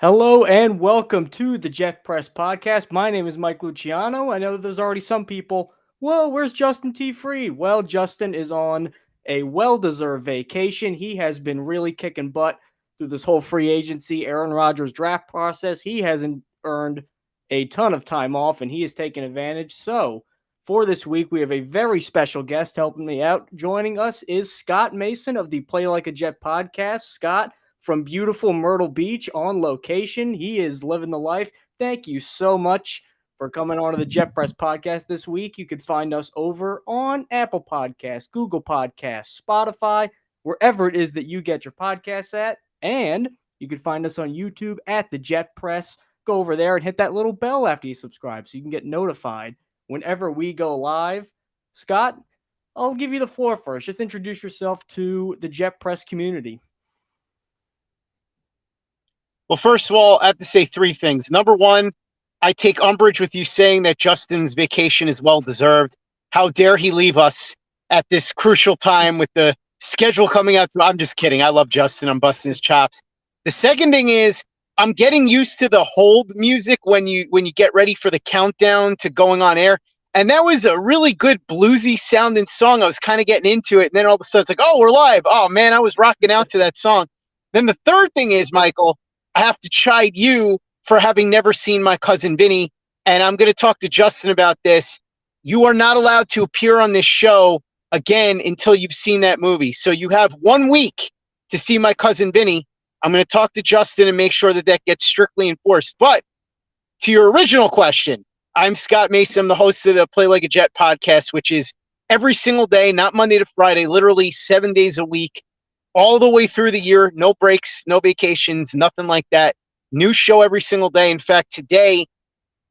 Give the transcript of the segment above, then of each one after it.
Hello and welcome to the Jet Press Podcast. My name is Mike Luciano. I know that there's already some people. Whoa, where's Justin T. Free? Well, Justin is on a well-deserved vacation. He has been really kicking butt through this whole free agency, Aaron Rodgers draft process. He hasn't earned a ton of time off, and he has taken advantage. So, for this week, we have a very special guest helping me out. Joining us is Scott Mason of the Play Like a Jet podcast. Scott, from beautiful Myrtle Beach on location. He is living the life. Thank you so much for coming on to the Jet Press podcast this week. You could find us over on Apple Podcasts, Google Podcasts, Spotify, wherever it is that you get your podcasts at. And you can find us on YouTube at the Jet Press. Go over there and hit that little bell after you subscribe so you can get notified whenever we go live. Scott, I'll give you the floor first. Just introduce yourself to the Jet Press community. Well, first of all, I have to say three things. Number one, I take umbrage with you saying that Justin's vacation is well-deserved. How dare he leave us at this crucial time with the schedule coming out? I'm just kidding. I love Justin. I'm busting his chops. The second thing is I'm getting used to the hold music when you get ready for the countdown to going on air. And that was a really good bluesy sounding song. I was kind of getting into it. And then all of a sudden it's like, oh, we're live. Oh, man, I was rocking out to that song. Then the third thing is, Michael, I have to chide you for having never seen My Cousin Vinny, and I'm going to talk to Justin about this. You are not allowed to appear on this show again until you've seen that movie. So you have 1 week to see My Cousin Vinny. I'm going to talk to Justin and make sure that that gets strictly enforced. But to your original question, I'm Scott Mason. I'm the host of the Play Like a Jet podcast, which is every single day, not Monday to Friday, literally 7 days a week, all the way through the year, no breaks, no vacations, nothing like that. New show every single day. In fact, today,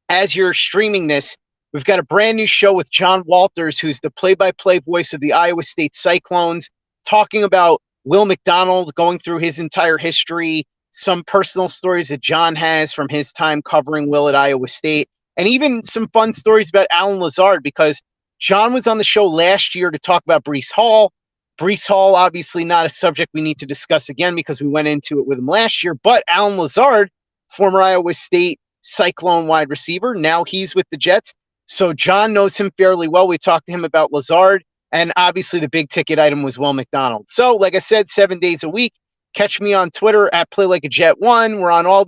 as you're streaming this, we've got a brand new show with John Walters, who's the play-by-play voice of the Iowa State Cyclones, talking about Will McDonald, going through his entire history, some personal stories that John has from his time covering Will at Iowa State, and even some fun stories about Alan Lazard, because John was on the show last year to talk about Breece Hall. Breece Hall, obviously not a subject we need to discuss again because we went into it with him last year, but Alan Lazard, former Iowa State Cyclone wide receiver, now he's with the Jets. So John knows him fairly well. We talked to him about Lazard, and obviously the big ticket item was Will McDonald. So like I said, 7 days a week. Catch me on Twitter at PlayLikeAJet1. We're on all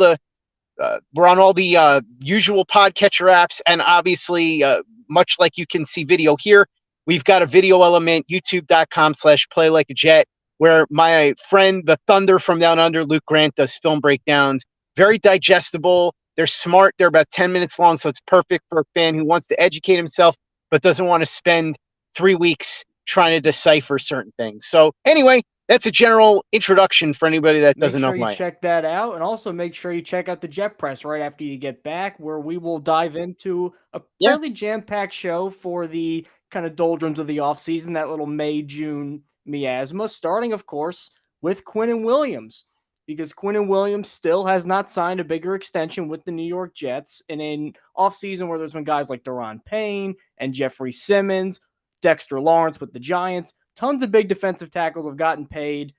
the usual podcatcher apps, and obviously, much like you can see video here, we've got a video element, youtube.com/playlikeajet, where my friend, the Thunder from Down Under, Luke Grant, does film breakdowns. Very digestible. They're smart. They're about 10 minutes long, so it's perfect for a fan who wants to educate himself but doesn't want to spend 3 weeks trying to decipher certain things. So anyway, that's a general introduction for anybody that doesn't know who I am. Make sure you check that out, and also make sure you check out the Jet Press right after you get back, where we will dive into a Yeah. fairly jam-packed show for the kind of doldrums of the offseason, that little May-June miasma, starting, of course, with Quinnen Williams, because Quinnen Williams still has not signed a bigger extension with the New York Jets, and in offseason where there's been guys like Daron Payne and Jeffrey Simmons, Dexter Lawrence with the Giants, tons of big defensive tackles have gotten paid.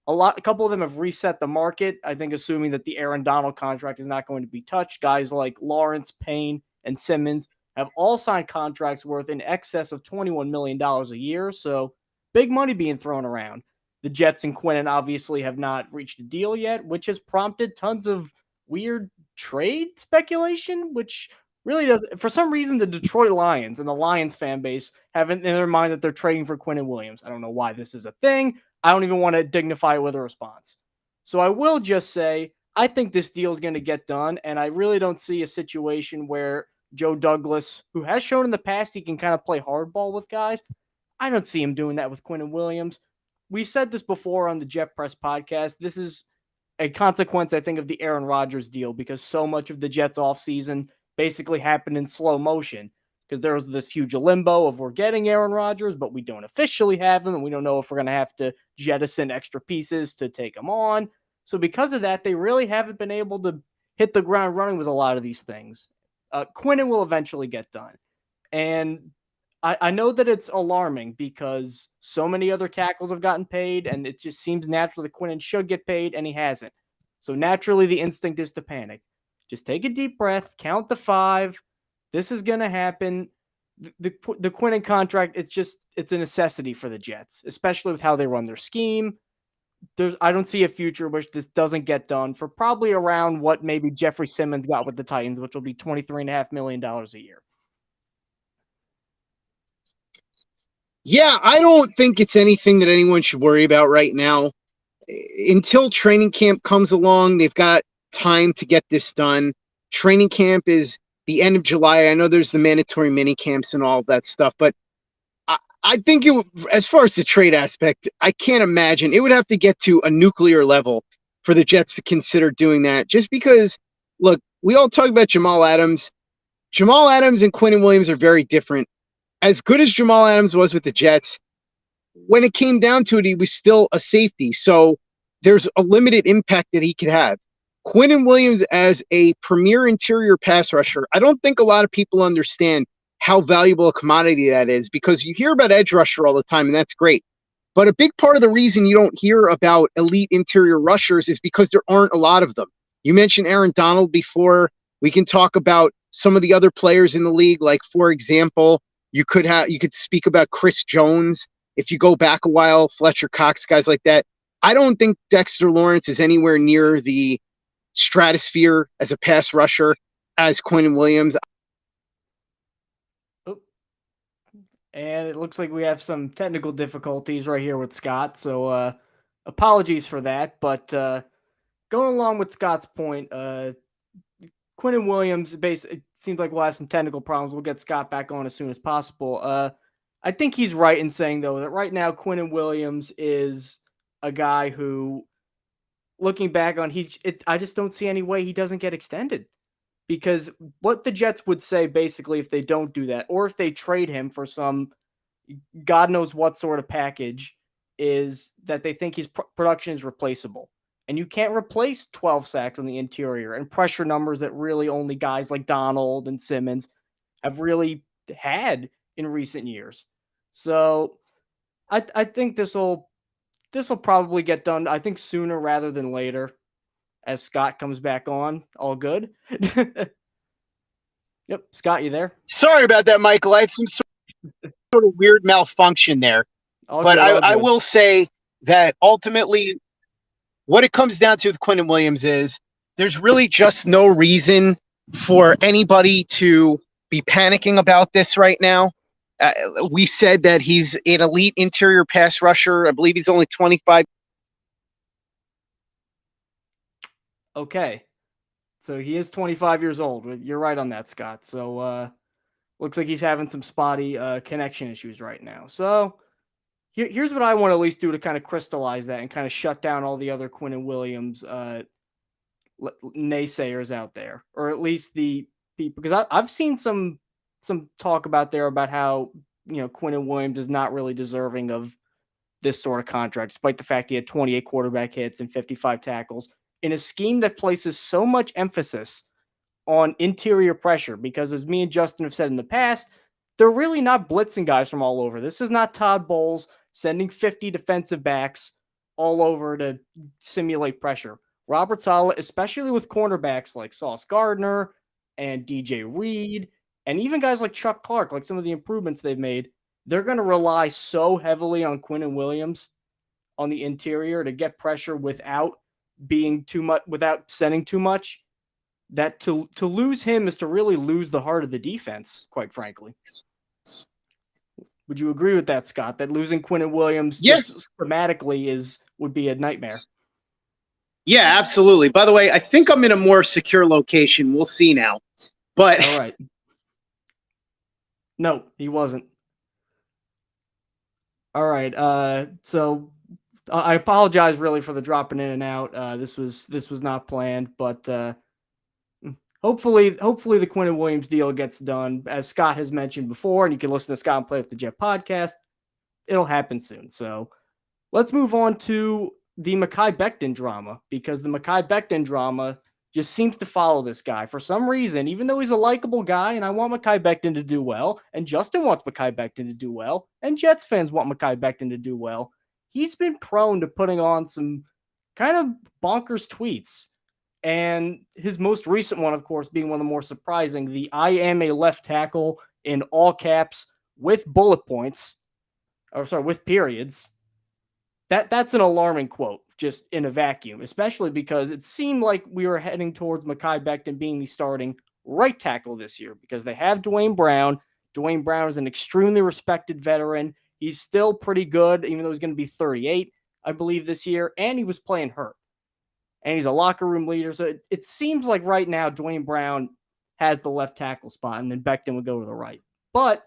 A couple of them have reset the market. I think, assuming that the Aaron Donald contract is not going to be touched. Guys like Lawrence, Payne, and Simmons have all signed contracts worth in excess of $21 million a year. So big money being thrown around. The Jets and Quinnen obviously have not reached a deal yet, which has prompted tons of weird trade speculation, which really does. For some reason, the Detroit Lions and the Lions fan base have in their mind that they're trading for Quinnen Williams. I don't know why this is a thing. I don't even want to dignify it with a response. So I will just say, I think this deal is going to get done, and I really don't see a situation where Joe Douglas, who has shown in the past he can kind of play hardball with guys, I don't see him doing that with Quinnen Williams. We've said this before on the Jet Press podcast. This is a consequence, I think, of the Aaron Rodgers deal, because so much of the Jets offseason basically happened in slow motion, because there was this huge limbo of we're getting Aaron Rodgers, but we don't officially have him, and we don't know if we're going to have to jettison extra pieces to take him on. So because of that, they really haven't been able to hit the ground running with a lot of these things. Quinnen will eventually get done. And I know that it's alarming because so many other tackles have gotten paid, and it just seems natural that Quinnen should get paid, and he hasn't. So naturally, the instinct is to panic. Just take a deep breath, count to 5. This is going to happen. The Quinnen contract, it's a necessity for the Jets, especially with how they run their scheme. I don't see a future which this doesn't get done for probably around what maybe Jeffrey Simmons got with the Titans, which will be $23.5 million a year. Yeah, I don't think it's anything that anyone should worry about right now. Until training camp comes along, they've got time to get this done. Training camp is the end of July. I know there's the mandatory mini camps and all of that stuff, but I think as far as the trade aspect, I can't imagine. It would have to get to a nuclear level for the Jets to consider doing that. Just because, look, we all talk about Jamal Adams. Jamal Adams and Quinnen Williams are very different. As good as Jamal Adams was with the Jets, when it came down to it, he was still a safety. So there's a limited impact that he could have. Quinnen Williams as a premier interior pass rusher, I don't think a lot of people understand how valuable a commodity that is, because you hear about edge rusher all the time, and that's great. But a big part of the reason you don't hear about elite interior rushers is because there aren't a lot of them. You mentioned Aaron Donald before. We can talk about some of the other players in the league, like, for example, you could speak about Chris Jones. If you go back a while, Fletcher Cox, guys like that. I don't think Dexter Lawrence is anywhere near the stratosphere as a pass rusher as Quinnen Williams. And it looks like we have some technical difficulties right here with Scott. So apologies for that. But going along with Scott's point, Quinnen Williams, it seems like we'll have some technical problems. We'll get Scott back on as soon as possible. I think he's right in saying, though, that right now Quinnen Williams is a guy who, looking back on, I just don't see any way he doesn't get extended. Because what the Jets would say, basically, if they don't do that, or if they trade him for some God knows what sort of package, is that they think his production is replaceable. And you can't replace 12 sacks on the interior and pressure numbers that really only guys like Donald and Simmons have really had in recent years. So I think this will probably get done, I think, sooner rather than later, as Scott comes back on. All good? Yep. Scott, you there? Sorry about that, Michael. I had some sort of weird malfunction there. But I will say that ultimately what it comes down to with Quinnen Williams is there's really just no reason for anybody to be panicking about this right now. We said that he's an elite interior pass rusher. I believe he's only 25. Okay. So he is 25 years old. You're right on that, Scott. So looks like he's having some spotty connection issues right now. So here's what I want to at least do to kind of crystallize that and kind of shut down all the other Quinnen Williams naysayers out there, or at least the people, because I've seen some talk about how Quinnen Williams is not really deserving of this sort of contract, despite the fact he had 28 quarterback hits and 55 tackles in a scheme that places so much emphasis on interior pressure. Because, as me and Justin have said in the past, they're really not blitzing guys from all over. This is not Todd Bowles sending 50 defensive backs all over to simulate pressure. Robert Saleh, especially with cornerbacks like Sauce Gardner and DJ Reed, and even guys like Chuck Clark, like some of the improvements they've made, they're going to rely so heavily on Quinnen Williams on the interior to get pressure without being too much, without sending too much, that to lose him is to really lose the heart of the defense, quite frankly. Would you agree with that, Scott? That losing Quinnen Williams just schematically would be a nightmare? Yeah, absolutely. By the way, I think I'm in a more secure location. We'll see now. But all right. No, he wasn't. All right. So I apologize really for the dropping in and out. This was not planned, but hopefully the Quinnen Williams deal gets done, as Scott has mentioned before, and you can listen to Scott and Play with the Jet podcast. It'll happen soon. So let's move on to the Mekhi Becton drama, because the Mekhi Becton drama just seems to follow this guy for some reason, even though he's a likable guy, and I want Mekhi Becton to do well, and Justin wants Mekhi Becton to do well, and Jets fans want Mekhi Becton to do well. He's been prone to putting on some kind of bonkers tweets. And his most recent one, of course, being one of the more surprising, the "I am a left tackle" in all caps with bullet points, or sorry, with periods. That's an alarming quote, just in a vacuum, especially because it seemed like we were heading towards Mekhi Becton being the starting right tackle this year because they have Dwayne Brown. Dwayne Brown is an extremely respected veteran. He's still pretty good, even though he's going to be 38, I believe, this year, and he was playing hurt. And he's a locker room leader. So it seems like right now Dwayne Brown has the left tackle spot, and then Becton would go to the right. But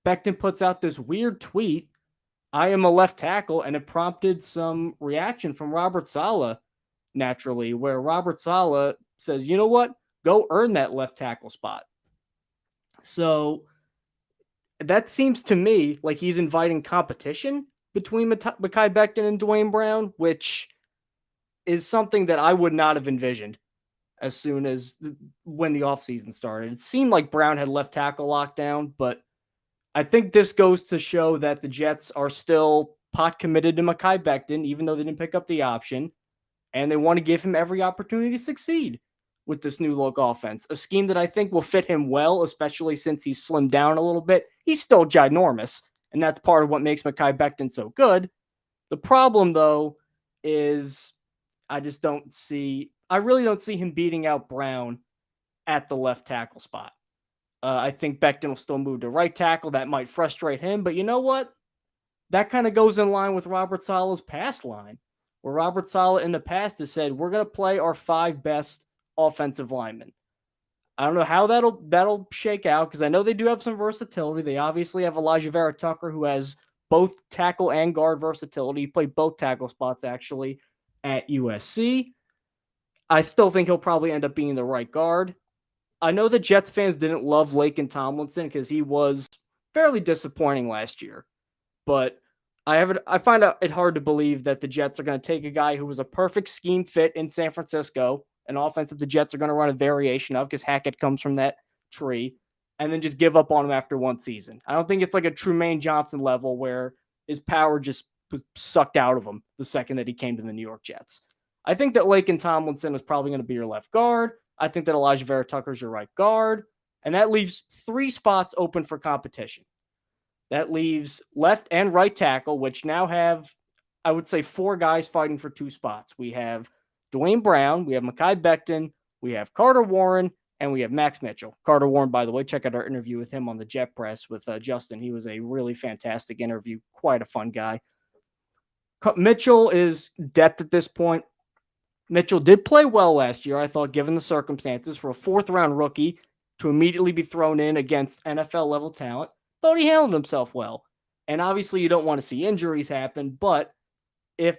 Becton puts out this weird tweet, "I am a left tackle," and it prompted some reaction from Robert Saleh naturally, where Robert Saleh says, "You know what? Go earn that left tackle spot." So that seems to me like he's inviting competition between Mekhi Becton and Dwayne Brown, which is something that I would not have envisioned as soon as when the offseason started. It seemed like Brown had left tackle lockdown, but I think this goes to show that the Jets are still pot committed to Mekhi Becton, even though they didn't pick up the option, and they want to give him every opportunity to succeed with this new look offense. A scheme that I think will fit him well, especially since he's slimmed down a little bit. He's still ginormous, and that's part of what makes Mekhi Becton so good. The problem, though, is I really don't see him beating out Brown at the left tackle spot. I think Becton will still move to right tackle. That might frustrate him, but you know what? That kind of goes in line with Robert Saleh's past line, where Robert Saleh in the past has said, "We're going to play our 5 best offensive linemen." I don't know how that'll shake out because I know they do have some versatility. They obviously have Elijah Vera Tucker, who has both tackle and guard versatility. He played both tackle spots actually at USC. I still think he'll probably end up being the right guard. I know the Jets fans didn't love Laken Tomlinson because he was fairly disappointing last year, but I find it hard to believe that the Jets are going to take a guy who was a perfect scheme fit in San Francisco, an offense that the Jets are going to run a variation of because Hackett comes from that tree, and then just give up on him after one season. I don't think it's like a Trumaine Johnson level where his power just was sucked out of him the second that he came to the New York Jets. I think that Laken Tomlinson is probably going to be your left guard. I think that Elijah Vera Tucker is your right guard. And that leaves 3 spots open for competition. That leaves left and right tackle, which now have, I would say, 4 guys fighting for 2 spots. We have Dwayne Brown, we have Mekhi Becton, we have Carter Warren, and we have Max Mitchell. Carter Warren, by the way, check out our interview with him on the Jet Press with Justin. He was a really fantastic interview, quite a fun guy. Mitchell is depth at this point. Mitchell did play well last year, I thought, given the circumstances, for a 4th-round rookie to immediately be thrown in against NFL-level talent. Thought he handled himself well. And obviously, you don't want to see injuries happen, but if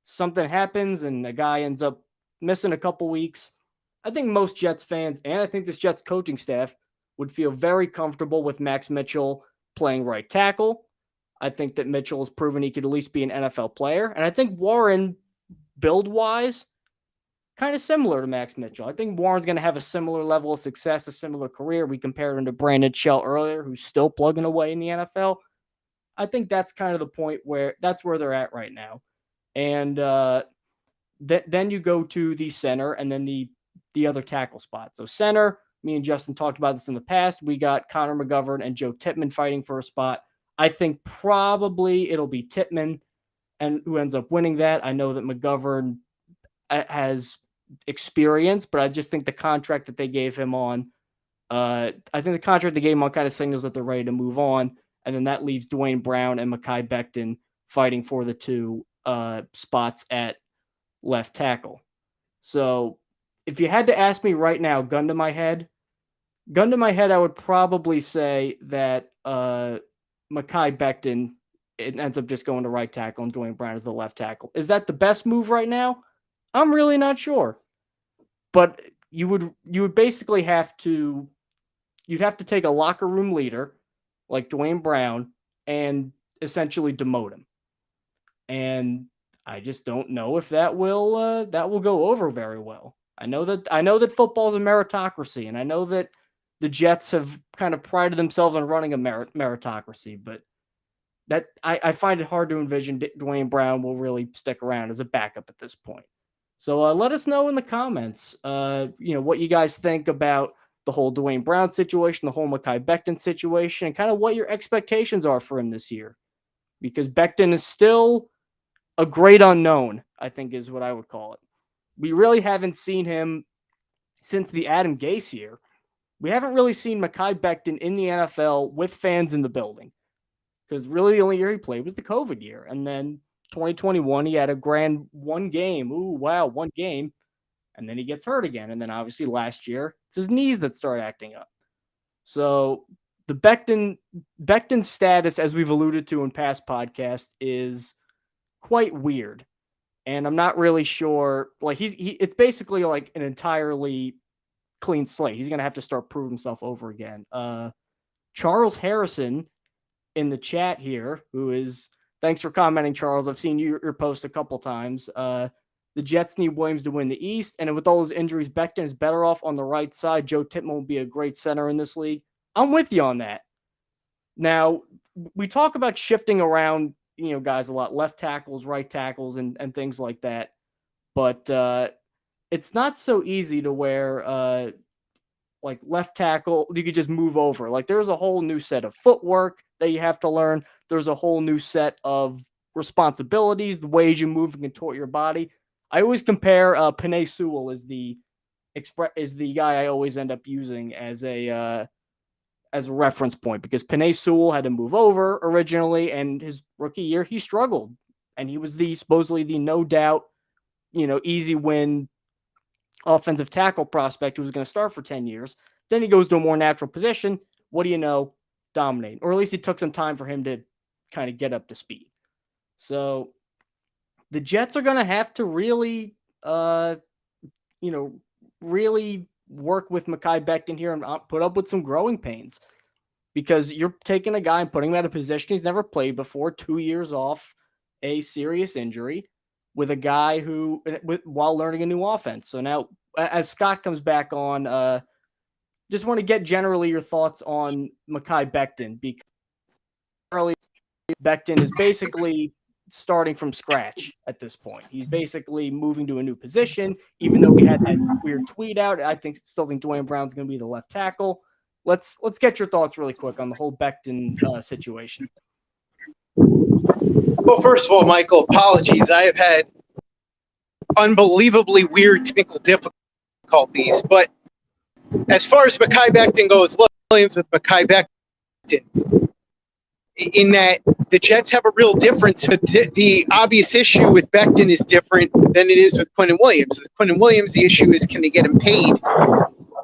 something happens and a guy ends up missing a couple weeks, I think most Jets fans, and I think this Jets coaching staff, would feel very comfortable with Max Mitchell playing right tackle. I think that Mitchell has proven he could at least be an NFL player. And I think Warren, build-wise, kind of similar to Max Mitchell. I think Warren's going to have a similar level of success, a similar career. We compared him to Brandon Shell earlier, who's still plugging away in the NFL. I think that's kind of the point where that's where they're at right now. And then you go to the center and then the other tackle spot. So center, me and Justin talked about this in the past. We got Connor McGovern and Joe Tippmann fighting for a spot. I think probably it'll be Tippmann and who ends up winning that. I know that McGovern has experience, but I just think the contract that they gave him on, I think the contract they gave him on kind of signals that they're ready to move on. And then that leaves Dwayne Brown and Mekhi Becton fighting for the 2 spots at left tackle. So if you had to ask me right now, gun to my head, I would probably say that Mekhi Becton, it ends up just going to right tackle and Dwayne Brown is the left tackle. Is that the best move right now? I'm really not sure. But you would basically have to take a locker room leader like Dwayne Brown and essentially demote him. And I just don't know if that will go over very well. I know that football is a meritocracy, and I know that the Jets have kind of prided themselves on running a meritocracy, but that I find it hard to envision Dwayne Brown will really stick around as a backup at this point. So let us know in the comments, what you guys think about the whole Dwayne Brown situation, the whole Mekhi Becton situation, and kind of what your expectations are for him this year. Because Becton is still a great unknown, I think is what I would call it. We really haven't seen him since the Adam Gase year. We haven't really seen Mekhi Becton in the NFL with fans in the building. Because really the only year he played was the COVID year. And then 2021, he had a grand one game. Ooh, wow, one game. And then he gets hurt again. And then obviously last year, it's his knees that start acting up. So the Becton status, as we've alluded to in past podcasts, is quite weird. And I'm not really sure. Like it's basically like an entirely clean slate. He's gonna have to start proving himself over again. Charles Harrison in the chat here, who is thanks for commenting, Charles. I've seen your post a couple times. The Jets need Williams to win the East, and with all his injuries, Becton is better off on the right side. Joe Tippmann will be a great center in this league. I'm with you on that. Now, we talk about shifting around, guys a lot, left tackles, right tackles, and things like that. But it's not so easy to where, like left tackle, you could just move over. Like there's a whole new set of footwork that you have to learn. There's a whole new set of responsibilities, the ways you move and contort your body. I always compare Penei Sewell is the guy I always end up using as a reference point, because Penei Sewell had to move over originally, and his rookie year he struggled, and he was supposedly the no doubt, easy win offensive tackle prospect who was going to start for 10 years. Then he goes to a more natural position. What do you know? Dominate. Or at least it took some time for him to kind of get up to speed. So the Jets are going to have to really, really work with Mekhi Becton here and put up with some growing pains, because you're taking a guy and putting him at a position he's never played before, 2 years off a serious injury, with a guy who, while learning a new offense. So now, as Scott comes back on, just want to get generally your thoughts on Mekhi Becton, because early Becton is basically starting from scratch at this point. He's basically moving to a new position, even though we had that weird tweet out. I still think Dwayne Brown's going to be the left tackle. Let's get your thoughts really quick on the whole Becton situation. Well, first of all, Michael, apologies. I have had unbelievably weird technical difficulties. But as far as Mekhi Becton goes, Williams with Mekhi Becton, in that the Jets have a real difference. But the obvious issue with Becton is different than it is with Quinnen Williams. With Quinnen Williams, the issue is, can they get him paid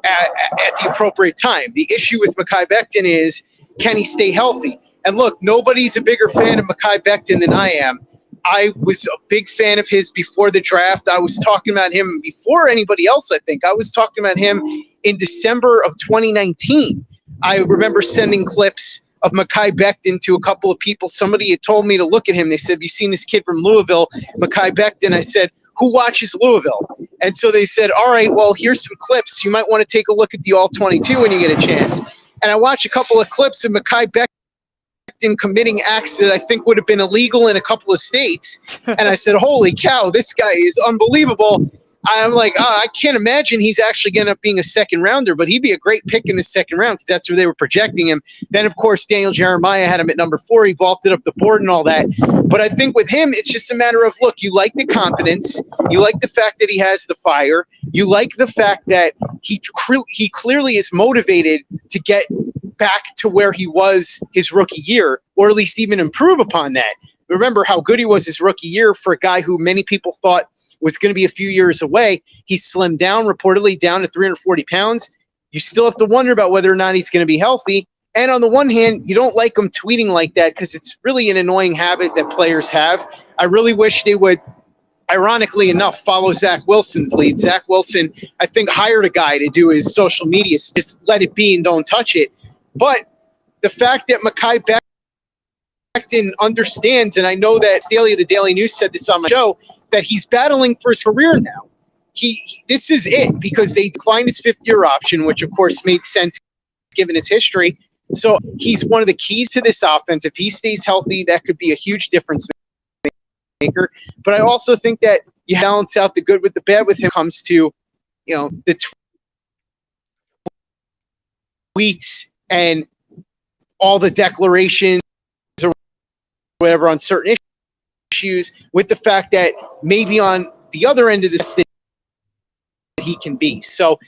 at the appropriate time? The issue with Mekhi Becton is, can he stay healthy? And look, nobody's a bigger fan of Mekhi Becton than I am. I was a big fan of his before the draft. I was talking about him before anybody else, I think. I was talking about him in December of 2019. I remember sending clips of Mekhi Becton to a couple of people. Somebody had told me to look at him. They said, have you seen this kid from Louisville, Mekhi Becton? I said, who watches Louisville? And so they said, all right, well, here's some clips. You might want to take a look at the All-22 when you get a chance. And I watched a couple of clips of Mekhi Becton committing acts that I think would have been illegal in a couple of states. And I said, holy cow, this guy is unbelievable. I'm like, I can't imagine he's actually going to end up being a second rounder, but he'd be a great pick in the second round because that's where they were projecting him. Then, of course, Daniel Jeremiah had him at number 4. He vaulted up the board and all that. But I think with him, it's just a matter of, look, you like the confidence. You like the fact that he has the fire. You like the fact that he clearly is motivated to get back to where he was his rookie year, or at least even improve upon that. Remember how good he was his rookie year for a guy who many people thought was going to be a few years away. He slimmed down, reportedly down to 340 pounds. You still have to wonder about whether or not he's going to be healthy. And on the one hand, you don't like him tweeting like that because it's really an annoying habit that players have. I really wish they would, ironically enough, follow Zach Wilson's lead. Zach Wilson, I think, hired a guy to do his social media. Just let it be and don't touch it. But the fact that Mekhi Becton understands, and I know that Staley of the Daily News said this on my show, that he's battling for his career now. This is it, because they declined his fifth-year option, which, of course, made sense given his history. So he's one of the keys to this offense. If he stays healthy, that could be a huge difference maker. But I also think that you balance out the good with the bad with him comes to, the tweets and all the declarations or whatever on certain issues, with the fact that maybe on the other end of the stick he can be. So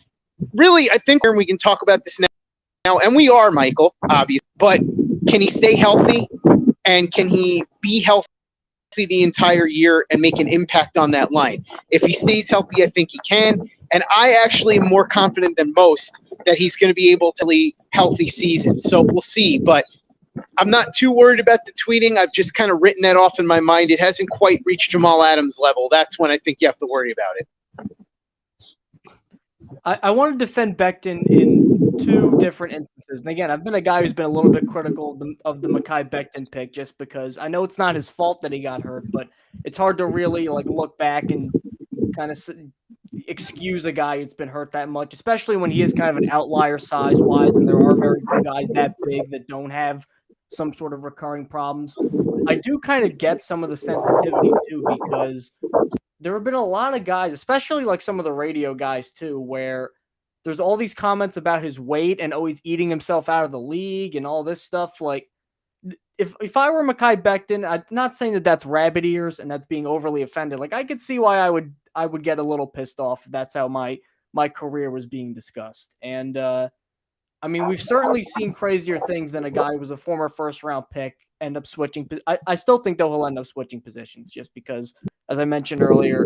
really, I think we can talk about this now, and we are, Michael, obviously, but can he stay healthy, and can he be healthy the entire year and make an impact on that line? If he stays healthy, I think he can, and I actually am more confident than most that he's going to be able to lead healthy season. So we'll see, but I'm not too worried about the tweeting. I've just kind of written that off in my mind. It hasn't quite reached Jamal Adams' level. That's when I think you have to worry about it. I want to defend Becton in two different instances. And again, I've been a guy who's been a little bit critical of the Mekhi Becton pick, just because I know it's not his fault that he got hurt, but it's hard to really look back and kind of excuse a guy who's been hurt that much, especially when he is kind of an outlier size-wise, and there are very few guys that big that don't have some sort of recurring problems. I do kind of get some of the sensitivity too, because there have been a lot of guys, especially some of the radio guys too, where there's all these comments about his weight and always eating himself out of the league and all this stuff. If I were Mekhi Becton, I'm not saying that that's rabbit ears and that's being overly offended. I could see why I would get a little pissed off if that's how my career was being discussed. And I mean, we've certainly seen crazier things than a guy who was a former first-round pick end up switching. I still think, though, he'll end up switching positions just because, as I mentioned earlier,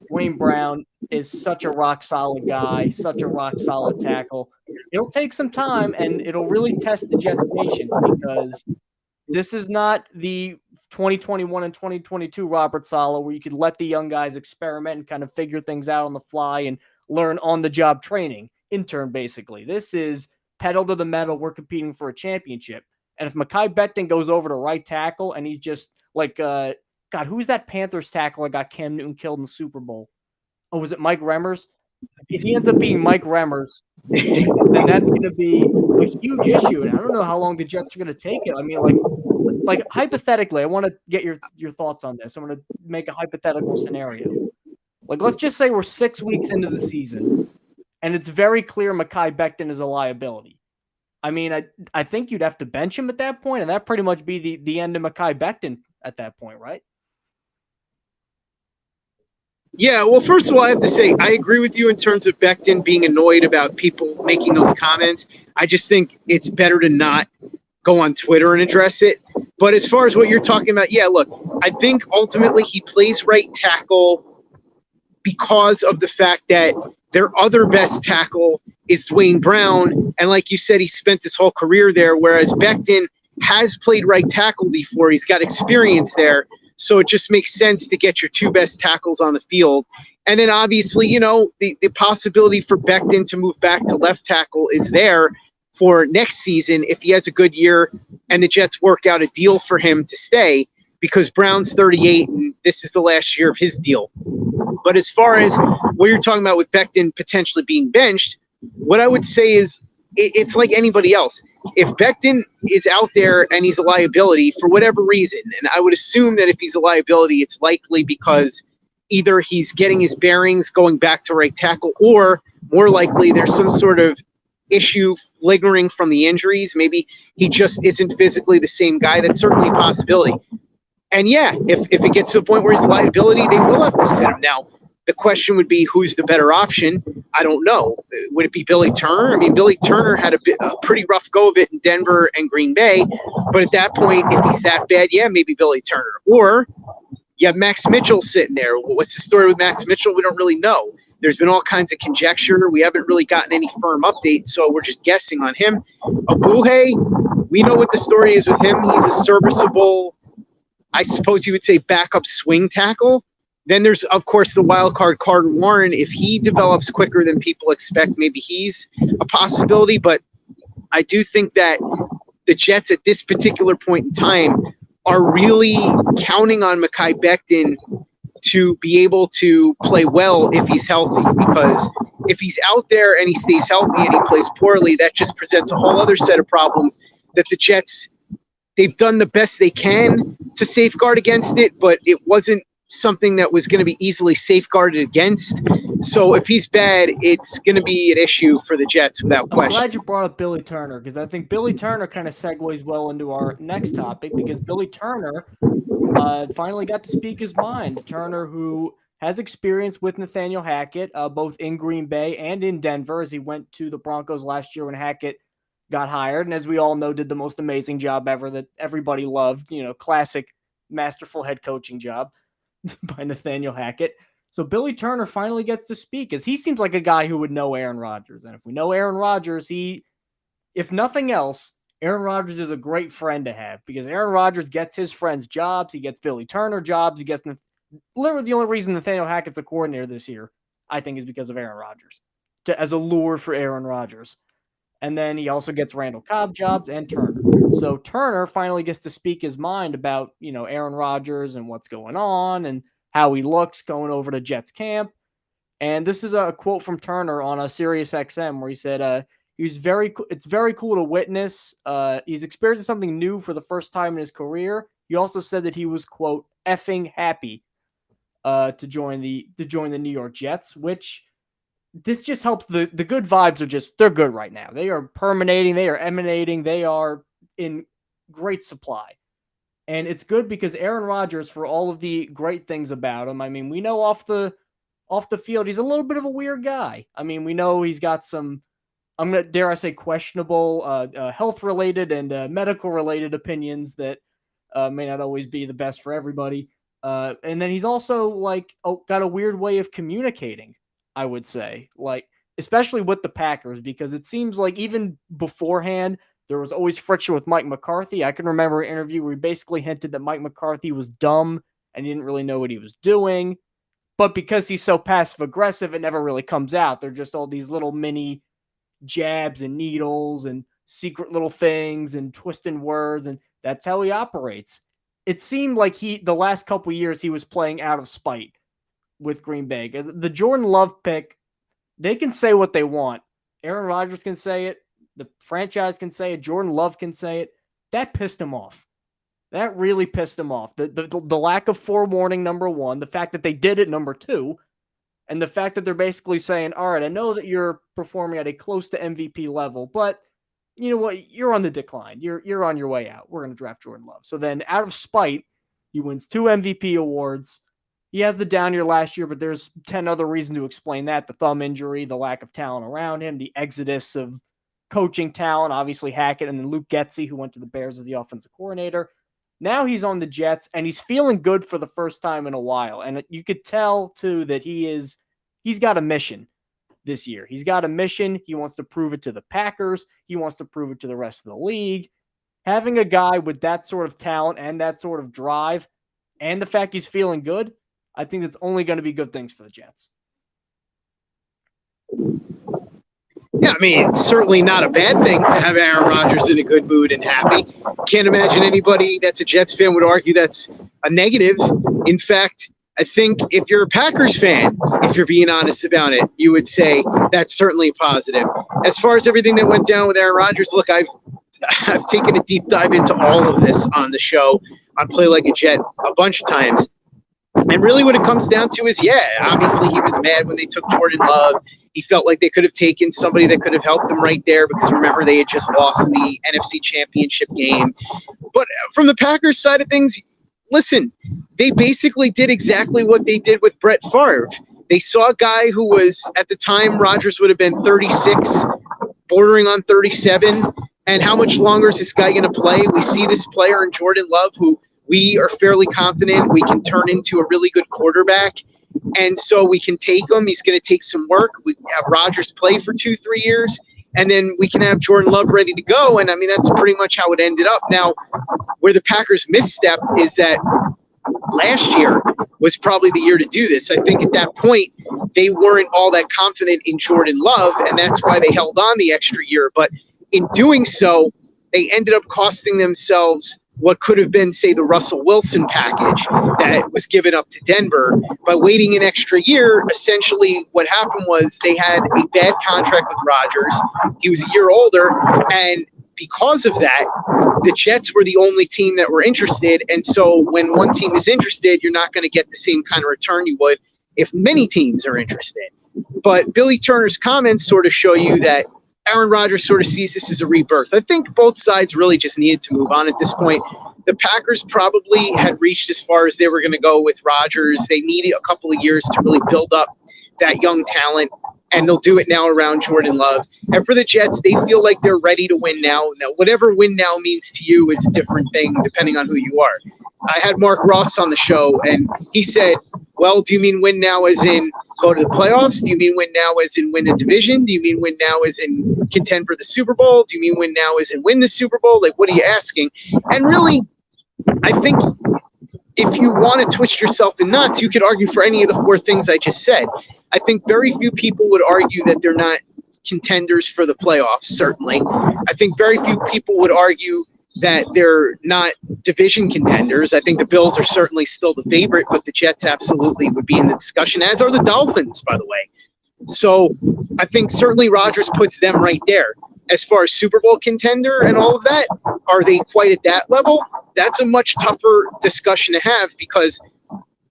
Wayne Brown is such a rock-solid guy, such a rock-solid tackle. It'll take some time, and it'll really test the Jets' patience, because this is not the 2021 and 2022 Robert Saleh where you could let the young guys experiment and kind of figure things out on the fly and learn on-the-job training. Intern, basically. This is pedal to the metal, we're competing for a championship. And if Mekhi Becton goes over to right tackle and he's just God, who's that Panthers tackle that got Cam Newton killed in the Super Bowl? Oh, was it Mike Remmers? If he ends up being Mike Remmers, then that's going to be a huge issue. And I don't know how long the Jets are going to take it. I mean, hypothetically, I want to get your thoughts on this. I'm going to make a hypothetical scenario. Let's just say we're 6 weeks into the season, and it's very clear Mekhi Becton is a liability. I mean, I think you'd have to bench him at that point, and that'd pretty much be the end of Mekhi Becton at that point, right? Yeah, well, first of all, I have to say, I agree with you in terms of Becton being annoyed about people making those comments. I just think it's better to not go on Twitter and address it. But as far as what you're talking about, yeah, look, I think ultimately he plays right tackle because of the fact that their other best tackle is Dwayne Brown. And like you said, he spent his whole career there, whereas Becton has played right tackle before. He's got experience there. So it just makes sense to get your two best tackles on the field. And then obviously, the possibility for Becton to move back to left tackle is there for next season if he has a good year and the Jets work out a deal for him to stay, because Brown's 38 and this is the last year of his deal. But as far as what you're talking about with Becton potentially being benched, what I would say is it's like anybody else. If Becton is out there and he's a liability for whatever reason, and I would assume that if he's a liability, it's likely because either he's getting his bearings going back to right tackle, or more likely there's some sort of issue lingering from the injuries. Maybe he just isn't physically the same guy. That's certainly a possibility. And yeah, if it gets to the point where he's a liability, they will have to sit him. Now, the question would be, who's the better option? I don't know. Would it be Billy Turner? I mean, Billy Turner had a pretty rough go of it in Denver and Green Bay. But at that point, if he's that bad, yeah, maybe Billy Turner. Or you have Max Mitchell sitting there. What's the story with Max Mitchell? We don't really know. There's been all kinds of conjecture. We haven't really gotten any firm updates, so we're just guessing on him. Abuhe, we know what the story is with him. He's a serviceable, I suppose you would say, backup swing tackle. Then there's, of course, the wild card, Carter Warren. If he develops quicker than people expect, maybe he's a possibility. But I do think that the Jets at this particular point in time are really counting on Mekhi Becton to be able to play well if he's healthy, because if he's out there and he stays healthy and he plays poorly, that just presents a whole other set of problems that the Jets, they've done the best they can to safeguard against it, but it wasn't something that was going to be easily safeguarded against. So if he's bad, it's going to be an issue for the Jets without question. I'm glad you brought up Billy Turner, because I think Billy Turner kind of segues well into our next topic, because Billy Turner finally got to speak his mind. Turner, who has experience with Nathaniel Hackett, both in Green Bay and in Denver, as he went to the Broncos last year when Hackett got hired, and as we all know, did the most amazing job ever that everybody loved. Classic, masterful head coaching job by Nathaniel Hackett. So Billy Turner finally gets to speak, as he seems like a guy who would know Aaron Rodgers. And if we know Aaron Rodgers, if nothing else, Aaron Rodgers is a great friend to have, because Aaron Rodgers gets his friends jobs. He gets Billy Turner jobs. He gets literally the only reason Nathaniel Hackett's a coordinator this year, I think, is because of Aaron Rodgers, as a lure for Aaron Rodgers. And then he also gets Randall Cobb jobs and Turner. So Turner finally gets to speak his mind about, Aaron Rodgers and what's going on and how he looks going over to Jets camp. And this is a quote from Turner on a Sirius XM where he said, it's very cool to witness. He's experiencing something new for the first time in his career. He also said that he was, quote, effing happy to join the New York Jets, which this just helps. The good vibes are they're good right now. They are permeating, they are emanating, they are in great supply. And it's good because Aaron Rodgers, for all of the great things about him, I mean, we know off the field, he's a little bit of a weird guy. I mean, we know he's got some, dare I say, questionable health-related and medical-related opinions that may not always be the best for everybody. And then he's also got a weird way of communicating, I would say, especially with the Packers, because it seems like even beforehand, there was always friction with Mike McCarthy. I can remember an interview where he basically hinted that Mike McCarthy was dumb and he didn't really know what he was doing. But because he's so passive-aggressive, it never really comes out. They're just all these little mini jabs and needles and secret little things and twisting words, and that's how he operates. It seemed like the last couple of years, he was playing out of spite with Green Bay. The Jordan Love pick, they can say what they want. Aaron Rodgers can say it. The franchise can say it. Jordan Love can say it. That pissed him off. That really pissed him off. The lack of forewarning, number one. The fact that they did it, number two. And the fact that they're basically saying, all right, I know that you're performing at a close to MVP level, but you know what? You're on the decline. You're on your way out. We're going to draft Jordan Love. So then out of spite, he wins 2 MVP awards. He has the down year last year, but there's 10 other reasons to explain that. The thumb injury, the lack of talent around him, the exodus of coaching talent, obviously Hackett, and then Luke Getsy, who went to the Bears as the offensive coordinator. Now he's on the Jets, and he's feeling good for the first time in a while. And you could tell, too, that he's got a mission this year. He's got a mission. He wants to prove it to the Packers. He wants to prove it to the rest of the league. Having a guy with that sort of talent and that sort of drive, and the fact he's feeling good, I think that's only going to be good things for the Jets. Yeah, I mean, it's certainly not a bad thing to have Aaron Rodgers in a good mood and happy. Can't imagine anybody that's a Jets fan would argue that's a negative. In fact, I think if you're a Packers fan, if you're being honest about it, you would say that's certainly positive. As far as everything that went down with Aaron Rodgers, look, I've taken a deep dive into all of this on the show on Play Like a Jet a bunch of times. And really what it comes down to is, obviously he was mad when they took Jordan Love. He felt like they could have taken somebody that could have helped him right there because, remember, they had just lost the NFC Championship game. But from the Packers side of things, listen, they basically did exactly what they did with Brett Favre. They saw a guy who was, at the time, Rodgers would have been 36, bordering on 37. And how much longer is this guy going to play? We see this player in Jordan Love who we are fairly confident we can turn into a really good quarterback. And so we can take him. He's going to take some work. We have Rodgers play for 2-3 years, and then we can have Jordan Love ready to go. And, I mean, that's pretty much how it ended up. Now, where the Packers misstep is that last year was probably the year to do this. I think at that point, they weren't all that confident in Jordan Love, and that's why they held on the extra year. But in doing so, they ended up costing themselves what could have been, say, the Russell Wilson package that was given up to Denver. By waiting an extra year, essentially what happened was they had a bad contract with Rodgers. He was a year older, and because of that, the Jets were the only team that were interested. And so when one team is interested, you're not going to get the same kind of return you would if many teams are interested. But Billy Turner's comments sort of show you that Aaron Rodgers sort of sees this as a rebirth. I think both sides really just needed to move on at this point. The Packers probably had reached as far as they were going to go with Rodgers. They needed a couple of years to really build up that young talent, and they'll do it now around Jordan Love. And for the Jets, they feel like they're ready to win now. Now, whatever win now means to you is a different thing depending on who you are. I had Mark Ross on the show, and he said, well, do you mean win now as in go to the playoffs? Do you mean win now as in win the division? Do you mean win now as in contend for the Super Bowl? Do you mean win now as in win the Super Bowl? Like, what are you asking? And really, I think if you want to twist yourself in knots, you could argue for any of the four things I just said. I think very few people would argue that they're not contenders for the playoffs, certainly. I think very few people would argue that they're not division contenders. I think the Bills are certainly still the favorite, but the Jets absolutely would be in the discussion, as are the Dolphins, by the way. So I think certainly Rodgers puts them right there. As far as Super Bowl contender and all of that, are they quite at that level? That's a much tougher discussion to have, because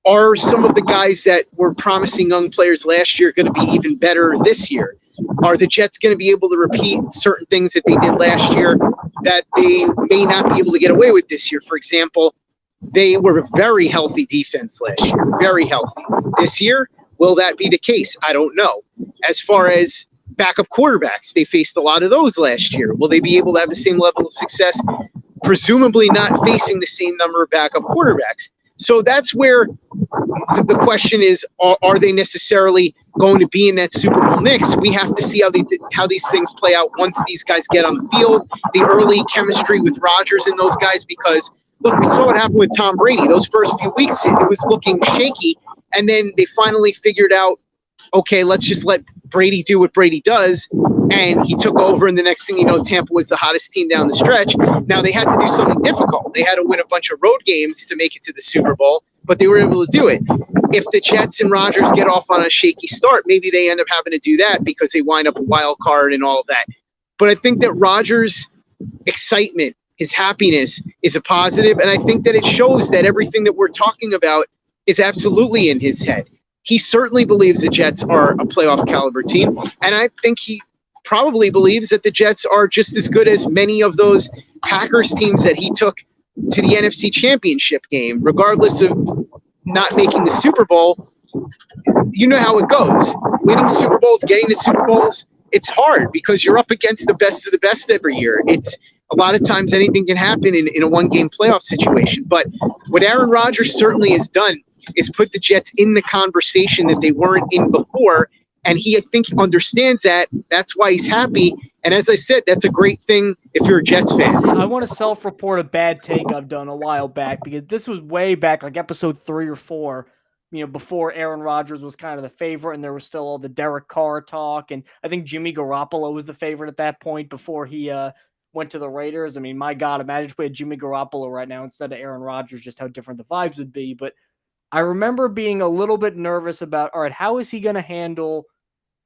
are some of the guys that were promising young players last year going to be even better this year? Are the Jets going to be able to repeat certain things that they did last year that they may not be able to get away with this year? For example, they were a very healthy defense last year, very healthy. This year, will that be the case? I don't know. As far as backup quarterbacks, they faced a lot of those last year. Will they be able to have the same level of success? Presumably not facing the same number of backup quarterbacks. So that's where the question is, are they necessarily going to be in that Super Bowl mix? We have to see how these things play out once these guys get on the field, the early chemistry with Rodgers and those guys, because, look, we saw what happened with Tom Brady. Those first few weeks, it was looking shaky, and then they finally figured out, okay, let's just let Brady do what Brady does, and he took over, and the next thing you know, Tampa was the hottest team down the stretch. Now, they had to do something difficult. They had to win a bunch of road games to make it to the Super Bowl, but they were able to do it. If the Jets and Rodgers get off on a shaky start, maybe they end up having to do that because they wind up a wild card and all of that. But I think that Rodgers' excitement, his happiness is a positive, and I think that it shows that everything that we're talking about is absolutely in his head. He certainly believes the Jets are a playoff caliber team, and I think he probably believes that the Jets are just as good as many of those Packers teams that he took to the NFC Championship game, regardless of not making the Super Bowl. You know how it goes. Winning Super Bowls, getting to Super Bowls, it's hard because you're up against the best of the best every year. It's a lot of times anything can happen in a one-game playoff situation. But what Aaron Rodgers certainly has done is put the Jets in the conversation that they weren't in before. And he, I think, understands that. That's why he's happy. And as I said, that's a great thing if you're a Jets fan. See, I want to self-report a bad take I've done a while back, because this was way back, like episode 3 or 4, before Aaron Rodgers was kind of the favorite, and there was still all the Derek Carr talk. And I think Jimmy Garoppolo was the favorite at that point before he went to the Raiders. I mean, my God, imagine if we had Jimmy Garoppolo right now instead of Aaron Rodgers, just how different the vibes would be. But I remember being a little bit nervous about, all right, how is he going to handle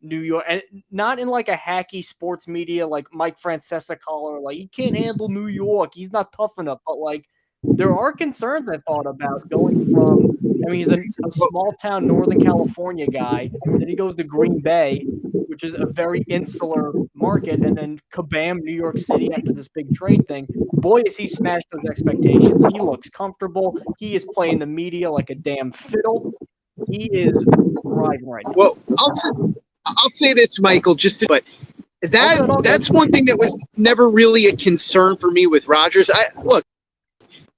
New York? And not in like a hacky sports media like Mike Francesa caller, like, he can't handle New York, he's not tough enough. But like, there are concerns I thought about going from, I mean, he's a small town Northern California guy, then he goes to Green Bay, which is a very insular market, and then kabam, New York City after this big trade thing. Boy, has he smashed those expectations. He looks comfortable. He is playing the media like a damn fiddle. He is riding right now. Well, I'll say this, Michael, but that's one thing that was never really a concern for me with Rodgers. Look,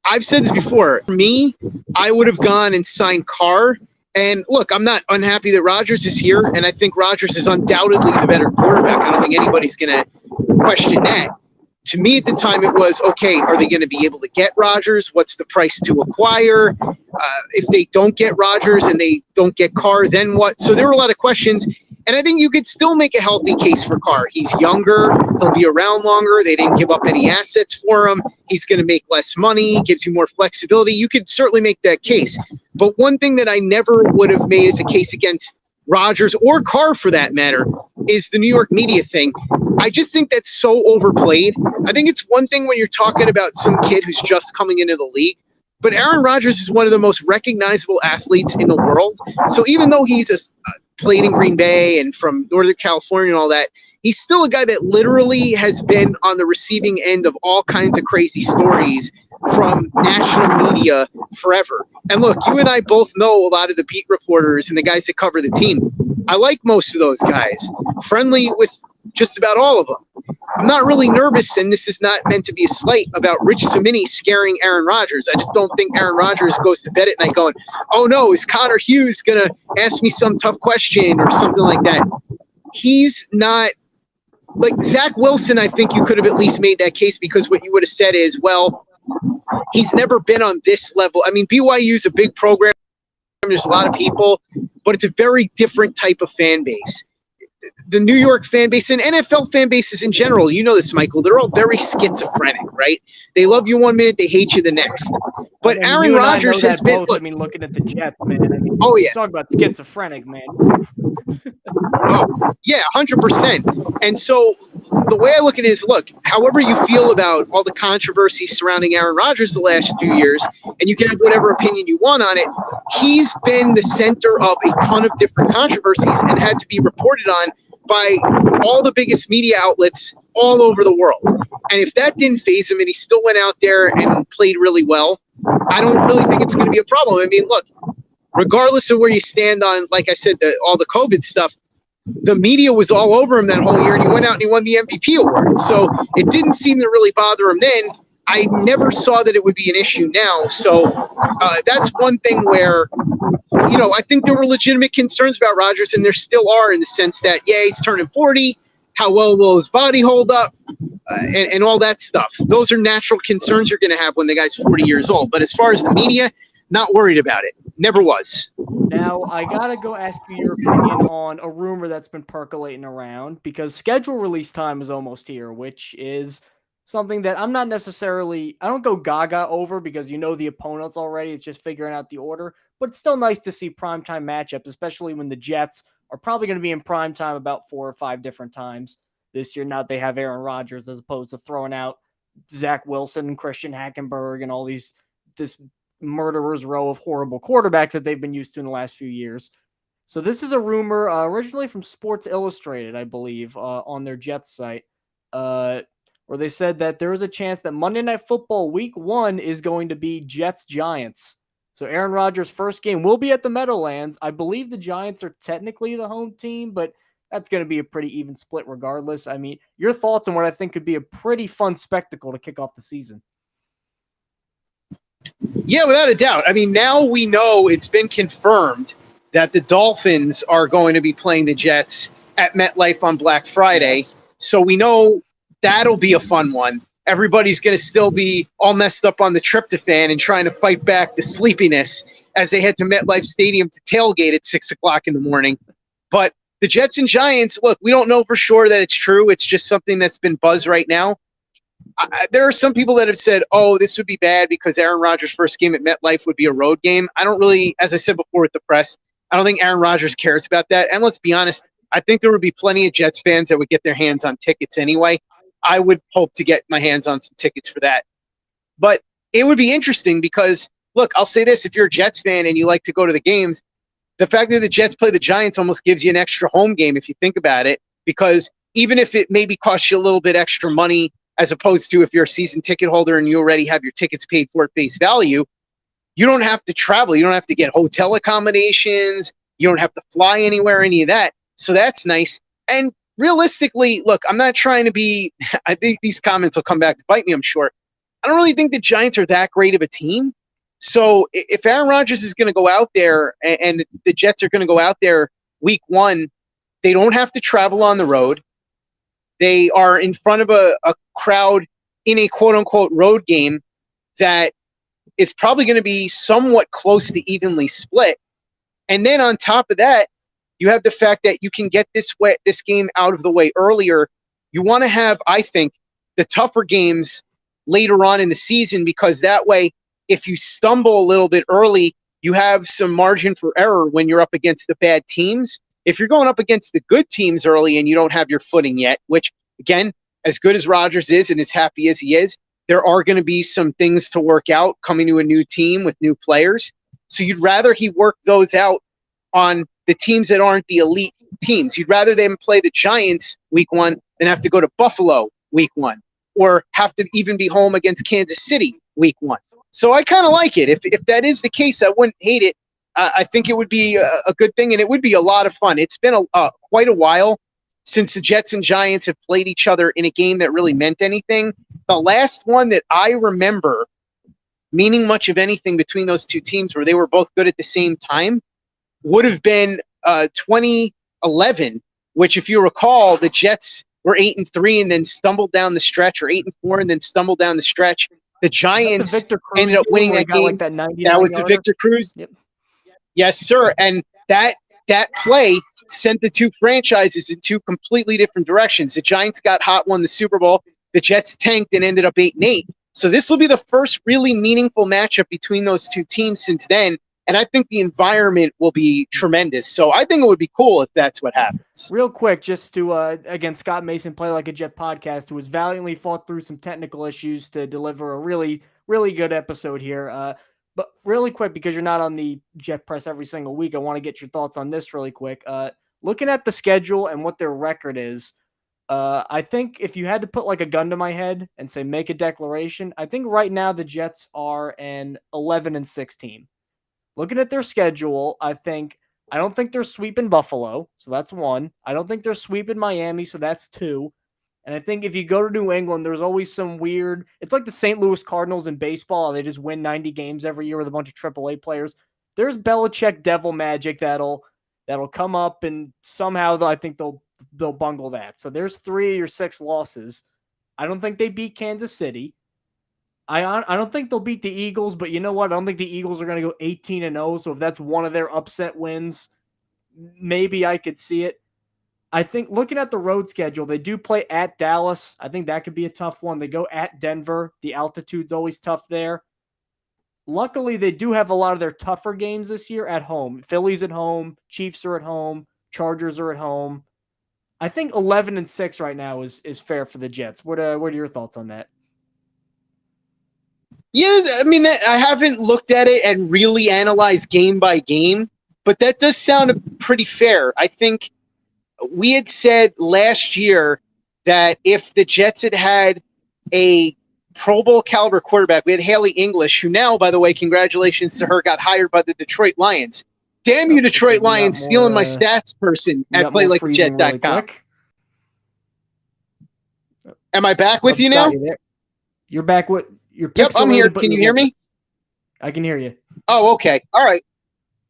I've said this before. For me, I would have gone and signed Carr. And look, I'm not unhappy that Rodgers is here, and I think Rodgers is undoubtedly the better quarterback. I don't think anybody's going to question that. to me at the time it was, okay, are they going to be able to get Rodgers? What's the price to acquire? If they don't get Rodgers and they don't get Carr, then what? So there were a lot of questions. And I think you could still make a healthy case for Carr. He's younger. He'll be around longer. They didn't give up any assets for him. He's going to make less money, gives you more flexibility. You could certainly make that case. But one thing that I never would have made as a case against Rodgers or Carr, for that matter, is the New York media thing. I just think that's so overplayed. I think it's one thing when you're talking about some kid who's just coming into the league, but Aaron Rodgers is one of the most recognizable athletes in the world. So even though he's played in Green Bay and from Northern California and all that, he's still a guy that literally has been on the receiving end of all kinds of crazy stories from national media forever. And look, you and I both know a lot of the beat reporters and the guys that cover the team. I like most of those guys, friendly with just about all of them. I'm not really nervous, and this is not meant to be a slight, about Rich Cimini scaring Aaron Rodgers. I just don't think Aaron Rodgers goes to bed at night going, oh no, is Connor Hughes going to ask me some tough question or something like that? He's not like Zach Wilson. I think you could have at least made that case, because what you would have said is, well, he's never been on this level. I mean, BYU is a big program. There's a lot of people, but it's a very different type of fan base. The New York fan base and NFL fan bases in general, you know this, Michael, they're all very schizophrenic, right? They love you one minute, they hate you the next. But Aaron Rodgers has been. Look, I mean, looking at the Jets, man. I mean, oh yeah, talk about schizophrenic, man. Oh, yeah, 100%. And so the way I look at it is, look, however you feel about all the controversy surrounding Aaron Rodgers the last few years, and you can have whatever opinion you want on it, he's been the center of a ton of different controversies and had to be reported on by all the biggest media outlets all over the world. And if that didn't faze him and he still went out there and played really well, I don't really think it's going to be a problem. I mean, look, regardless of where you stand on, like I said, all the COVID stuff, the media was all over him that whole year, and he went out and he won the MVP award. So it didn't seem to really bother him then. I never saw that it would be an issue now. So that's one thing where, you know, I think there were legitimate concerns about Rodgers, and there still are, in the sense that, yeah, he's turning 40. How well will his body hold up? And all that stuff. Those are natural concerns you're going to have when the guy's 40 years old. But as far as the media, not worried about it. Never was. Now, I got to go ask you your opinion on a rumor that's been percolating around, because schedule release time is almost here, which is something that I'm not necessarily, I don't go gaga over, because you know the opponents already. It's just figuring out the order. But it's still nice to see primetime matchups, especially when the Jets are probably going to be in primetime about 4 or 5 different times this year. Now they have Aaron Rodgers, as opposed to throwing out Zach Wilson and Christian Hackenberg and all this murderer's row of horrible quarterbacks that they've been used to in the last few years. So this is a rumor originally from Sports Illustrated, I believe, on their Jets site, where they said that there is a chance that Monday Night Football Week 1 is going to be Jets-Giants. So Aaron Rodgers' first game will be at the Meadowlands. I believe the Giants are technically the home team, but that's going to be a pretty even split regardless. I mean, your thoughts on what I think could be a pretty fun spectacle to kick off the season? Yeah, without a doubt. I mean, now we know, it's been confirmed that the Dolphins are going to be playing the Jets at MetLife on Black Friday. Yes. So we know that'll be a fun one. Everybody's going to still be all messed up on the tryptophan and trying to fight back the sleepiness as they head to MetLife Stadium to tailgate at 6 o'clock in the morning. But the Jets and Giants, look, we don't know for sure that it's true. It's just something that's been buzz right now. There are some people that have said, oh, this would be bad because Aaron Rodgers' first game at MetLife would be a road game. I don't really, as I said before with the press, I don't think Aaron Rodgers cares about that. And let's be honest, I think there would be plenty of Jets fans that would get their hands on tickets anyway. I would hope to get my hands on some tickets for that. But it would be interesting because, look, I'll say this. If you're a Jets fan and you like to go to the games, the fact that the Jets play the Giants almost gives you an extra home game if you think about it, because even if it maybe costs you a little bit extra money, as opposed to if you're a season ticket holder and you already have your tickets paid for at face value, you don't have to travel. You don't have to get hotel accommodations. You don't have to fly anywhere, any of that. So that's nice. And realistically, look, I'm not trying to be – I think these comments will come back to bite me, I'm sure. I don't really think the Giants are that great of a team. So if Aaron Rodgers is going to go out there and the Jets are going to go out there week 1, they don't have to travel on the road. They are in front of a crowd in a quote-unquote road game that is probably going to be somewhat close to evenly split. And then on top of that, you have the fact that you can get this game out of the way earlier. You want to have, I think, the tougher games later on in the season, because that way, if you stumble a little bit early, you have some margin for error when you're up against the bad teams. If you're going up against the good teams early and you don't have your footing yet, which, again, as good as Rodgers is and as happy as he is, there are going to be some things to work out coming to a new team with new players. So you'd rather he work those out on the teams that aren't the elite teams. You'd rather them play the Giants week 1 than have to go to Buffalo week 1, or have to even be home against Kansas City week 1. So I kind of like it. If that is the case, I wouldn't hate it. I think it would be a good thing, and it would be a lot of fun. It's been quite a while since the Jets and Giants have played each other in a game that really meant anything. The last one that I remember meaning much of anything between those two teams, where they were both good at the same time, would have been 2011, which, if you recall, the Jets were 8-3 and then stumbled down the stretch, or 8-4 and then stumbled down the stretch. The Giants ended up winning that game. That was the Victor Cruz. Yep. Yes, sir. And that play sent the two franchises in two completely different directions. The Giants got hot, won the Super Bowl. The Jets tanked and ended up 8-8. So this will be the first really meaningful matchup between those two teams since then. And I think the environment will be tremendous. So I think it would be cool if that's what happens. Real quick, just to, again, Scott Mason, Play Like a Jet podcast, who has valiantly fought through some technical issues to deliver a really, really good episode here. But really quick, because you're not on the Jet Press every single week, I want to get your thoughts on this really quick. Looking at the schedule and what their record is, I think if you had to put like a gun to my head and say make a declaration, I think right now the Jets are an 11-6 team. Looking at their schedule, I don't think they're sweeping Buffalo, so that's 1. I don't think they're sweeping Miami, so that's 2. And I think if you go to New England, there's always some weird. It's like the St. Louis Cardinals in baseball. They just win 90 games every year with a bunch of AAA players. There's Belichick devil magic that'll come up, and somehow I think they'll bungle that. So there's 3 or 6 losses. I don't think they beat Kansas City. I don't think they'll beat the Eagles, but you know what? I don't think the Eagles are going to go 18-0. So if that's one of their upset wins, maybe I could see it. I think looking at the road schedule, they do play at Dallas. I think that could be a tough one. They go at Denver. The altitude's always tough there. Luckily, they do have a lot of their tougher games this year at home. Phillies at home. Chiefs are at home. Chargers are at home. I think 11-6 right now is fair for the Jets. What are your thoughts on that? Yeah, I mean, I haven't looked at it and really analyzed game by game, but that does sound pretty fair. I think we had said last year that if the Jets had had a Pro Bowl caliber quarterback, we had Haley English, who now, by the way, congratulations to her, got hired by the Detroit Lions. Damn you, Detroit Lions, stealing my stats person at PlayLikeAJet.com. Am I back with you now? You're back with your. Yep, I'm here. Can you hear me? I can hear you. Oh, okay. All right.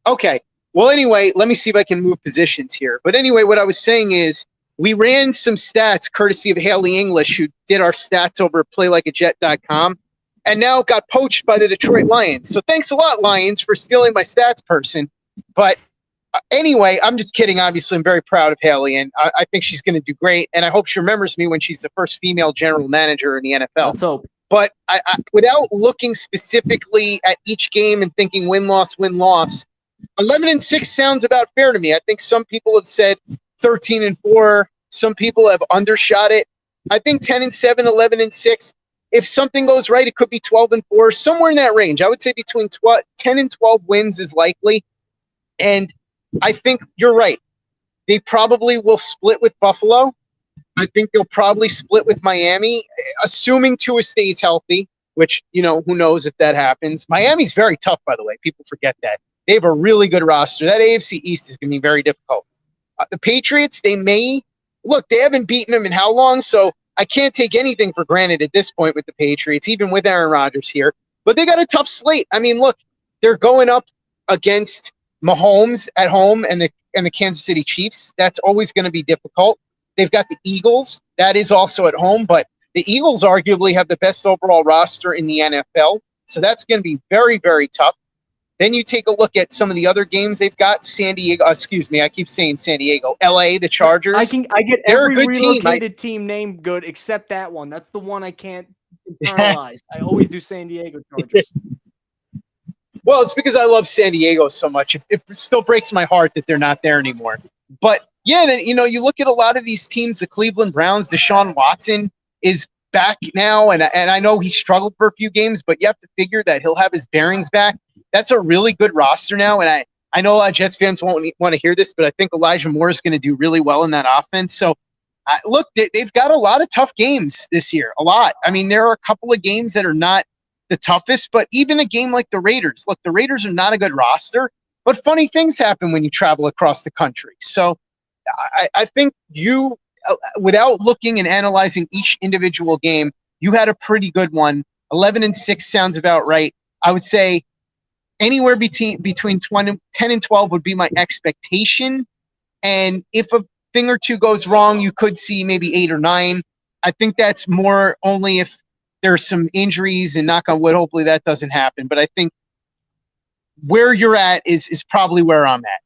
Okay. Well, anyway, let me see if I can move positions here. But anyway, what I was saying is we ran some stats courtesy of Haley English, who did our stats over at PlayLikeAJet.com, and now got poached by the Detroit Lions. So thanks a lot, Lions, for stealing my stats person. But anyway, I'm just kidding. Obviously, I'm very proud of Haley, and I think she's going to do great. And I hope she remembers me when she's the first female general manager in the NFL. Let's hope. But I without looking specifically at each game and thinking win-loss, 11-6 sounds about fair to me. I think some people have said 13-4. Some people have undershot it. I think 10-7, 11-6. If something goes right, it could be 12-4, somewhere in that range. I would say between 10 and 12 wins is likely. And I think you're right. They probably will split with Buffalo. I think they'll probably split with Miami, assuming Tua stays healthy, which, who knows if that happens. Miami's very tough, by the way. People forget that. They have a really good roster. That AFC East is going to be very difficult. The Patriots, they haven't beaten them in how long? So I can't take anything for granted at this point with the Patriots, even with Aaron Rodgers here. But they got a tough slate. I mean, look, they're going up against Mahomes at home and the Kansas City Chiefs. That's always going to be difficult. They've got the Eagles. That is also at home, but the Eagles arguably have the best overall roster in the NFL. So that's going to be very, very tough. Then you take a look at some of the other games they've got. San Diego, excuse me, I keep saying San Diego. LA, the Chargers. I get They're every a good team. relocated team named good except that one. That's the one I can't internalize. I always do San Diego Chargers. Well, it's because I love San Diego so much. It still breaks my heart that they're not there anymore. But yeah, then you look at a lot of these teams. The Cleveland Browns, Deshaun Watson is back now, and I know he struggled for a few games, but you have to figure that he'll have his bearings back. That's a really good roster now, and I know a lot of Jets fans won't want to hear this, but I think Elijah Moore is going to do really well in that offense. So, look, they've got a lot of tough games this year. A lot. I mean, there are a couple of games that are not the toughest, but even a game like the Raiders. Look, the Raiders are not a good roster, but funny things happen when you travel across the country. So, I think you, without looking and analyzing each individual game, you had a pretty good one. 11-6 sounds about right. I would say anywhere between 10 and 12 would be my expectation. And if a thing or two goes wrong, you could see maybe 8 or 9. I think that's more only if there's some injuries, and knock on wood, hopefully that doesn't happen. But I think where you're at is probably where I'm at.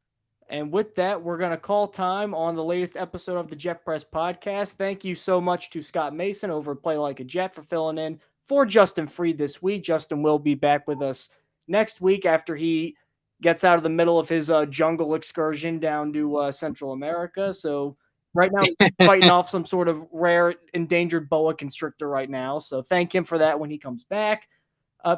And with that, we're going to call time on the latest episode of the Jet Press podcast. Thank you so much to Scott Mason over at Play Like a Jet for filling in for Justin Freed this week. Justin will be back with us next week after he gets out of the middle of his jungle excursion down to Central America. So right now he's fighting off some sort of rare endangered boa constrictor right now. So thank him for that when he comes back.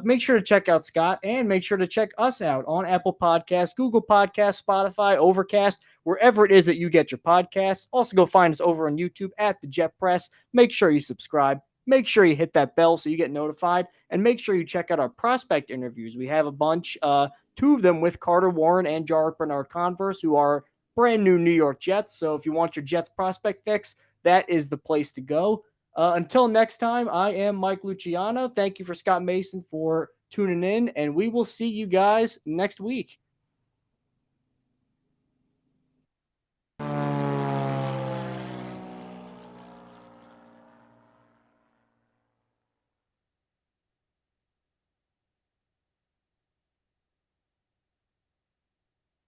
Make sure to check out Scott, and make sure to check us out on Apple Podcasts, Google Podcasts, Spotify, Overcast, wherever it is that you get your podcasts. Also, go find us over on YouTube at The Jet Press. Make sure you subscribe. Make sure you hit that bell so you get notified, and make sure you check out our prospect interviews. We have a bunch, 2 of them with Carter Warren and Jarrett Bernard-Converse, who are brand new New York Jets. So if you want your Jets prospect fix, that is the place to go. Until next time, I am Mike Luciano. Thank you for Scott Mason for tuning in, and we will see you guys next week.